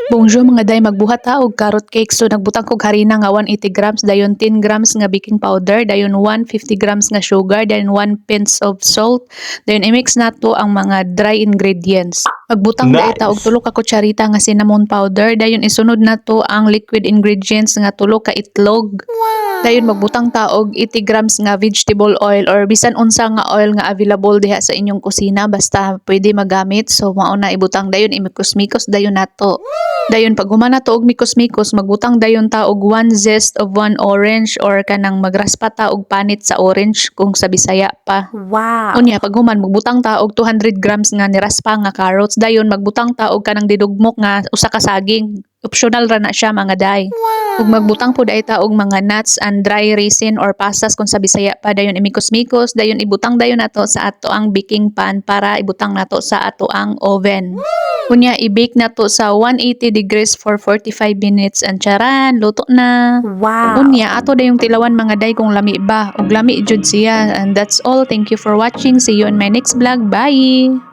Bonjour mga day, magbuhat ta og carrot cake. So nagbutang kog harina nga 180 grams, dayon 10 grams nga baking powder, dayon 150 grams nga sugar, dayon 1 pinch of salt. Dayon i-mix nato ang mga dry ingredients. Magbutang daay ta og Nice. tulo ka kutsarita nga cinnamon powder, dayon isunod nato ang liquid ingredients nga tulo ka itlog. Dayon magbutang ta og 80 grams nga vegetable oil or bisan unsa nga oil nga available diha sa inyong kusina, basta pwede magamit. So mao na ibutang dayon, imikos-mikos dayon nato. Dayon pag human na to og mikos-mikos, magbutang dayon ta og 1 zest of 1 orange or kanang magraspa ta og panit sa orange kung sa Bisaya pa. Wow. Unya pag human magbutang ta og 200 grams nga niraspa nga carrots, dayon magbutang ta og kanang didugmok nga usa ka saging. Optional ra na siya mga day. Ug magbutang po daay ta og mga nuts and dry raisin or pasas kung sa Bisaya pa, dayon imikos-mikos, dayon ibutang dayon nato sa ato ang baking pan para ibutang nato sa ato ang oven. Unya i-bake nato sa 180 degrees for 45 minutes and charan, luto na. Wow. Unya ato dayong tilawan mga day kung lami ba, ug lami jud siya. And that's all. Thank you for watching. See you in my next vlog. Bye.